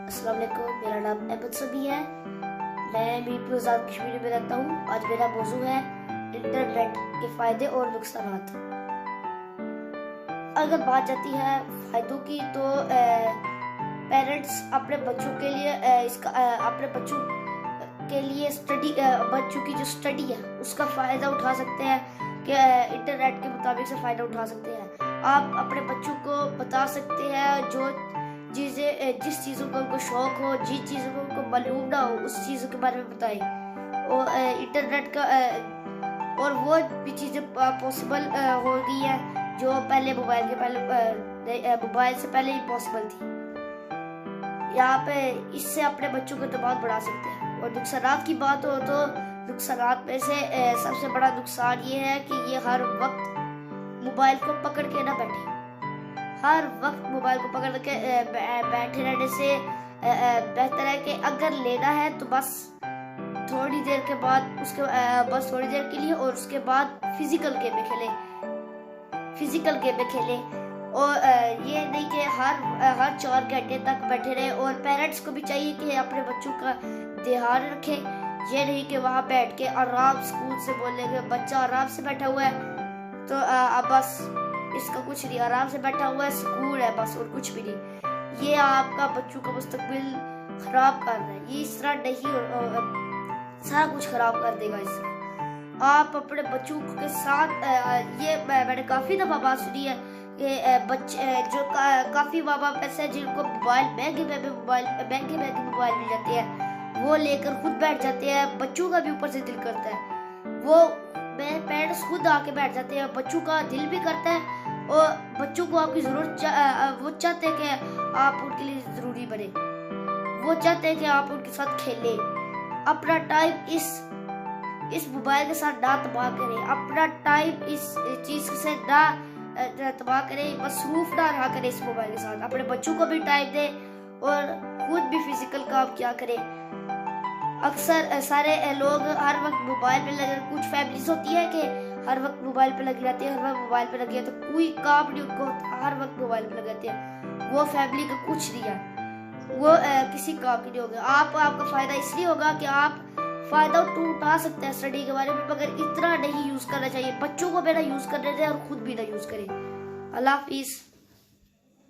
अस्सलाम वालेकुम, मेरा नाम अहमद समी है। मैं मीरपुर आज़ाद कश्मीर में रहता हूँ। आज मेरा मौजू है इंटरनेट के फ़ायदे और नुकसान। अगर बात जाती है फ़ायदों की तो पेरेंट्स अपने बच्चों के लिए अपने बच्चों के लिए बच्चों की जो स्टडी है उसका फ़ायदा उठा सकते हैं कि इंटरनेट के मुताबिक से फ़ायदा उठा सकते हैं। आप अपने बच्चों को बता सकते हैं जो चीज़ें जिस चीज़ों का उनको शौक हो, जिन चीज़ों को उनको मालूम ना हो, उस चीज़ों के बारे में बताएं। और इंटरनेट का और वो भी चीज़ें पॉसिबल हो गई है जो पहले मोबाइल से पहले ही पॉसिबल थी। यहाँ पे इससे अपने बच्चों को दिमाग बढ़ा सकते हैं। और नुकसानात की बात हो तो नुकसानात में से सबसे बड़ा नुकसान ये है कि ये हर वक्त मोबाइल को पकड़ के ना बैठे। हर वक्त मोबाइल को पकड़ के बैठे रहने से बेहतर है कि अगर लेना है तो बस थोड़ी देर के बाद बस थोड़ी देर के लिए, और उसके बाद फिजिकल गेम में खेले। और ये नहीं कि हर 4 घंटे तक बैठे रहे। और पेरेंट्स को भी चाहिए कि अपने बच्चों का ध्यान रखें। ये नहीं कि वहाँ बैठ के आराम स्कूल से बोलेंगे बच्चा आराम से बैठा हुआ है तो अब बस इसका कुछ नहीं, आराम से बैठा हुआ है, स्कूल है बस और कुछ भी नहीं। ये आपका बच्चों का मुस्तकबिल खराब कर रहा है। ये इस तरह नहीं, सारा कुछ खराब कर देगा इसका। आप अपने बच्चों के साथ ये मैंने काफी दफा बात सुनी है कि बच्चे जो काफी माँ बाप ऐसे हैं जिनको महंगे मोबाइल मिल जाते हैं, वो लेकर खुद बैठ जाते हैं। बच्चों का भी ऊपर से दिल करता है, वो पेरेंट्स खुद आके बैठ जाते हैं। बच्चों का दिल भी करता है और बच्चों को आपकी जरूरत वो चाहते हैं कि आप उनके लिए जरूरी बने। वो चाहते हैं कि आप उनके साथ खेलें। अपना टाइम इस मोबाइल के साथ ना तबाह करें। अपना टाइम इस चीज से ना तबाह करें, मसरूफ ना रहा करें इस मोबाइल के साथ। अपने बच्चों को भी टाइम दें और खुद भी फिजिकल काम किया करें। अक्सर सारे लोग हर वक्त मोबाइल पे लगे, कुछ फैमिलीज होती है कि हर वक्त मोबाइल पे लगी रहती है, हर वक्त मोबाइल पे लगी है तो कोई काम नहीं उनको होता, हर वक्त मोबाइल पे लगे रहते हैं। वो फैमिली का कुछ नहीं है, वो किसी काम की नहीं होगा। आपका फायदा इसलिए होगा कि आप फायदा उठा सकते हैं स्टडी के बारे में, मगर इतना नहीं यूज करना चाहिए। बच्चों को भी ना यूज करने दें और खुद भी ना यूज करें। अल्लाह हाफिज।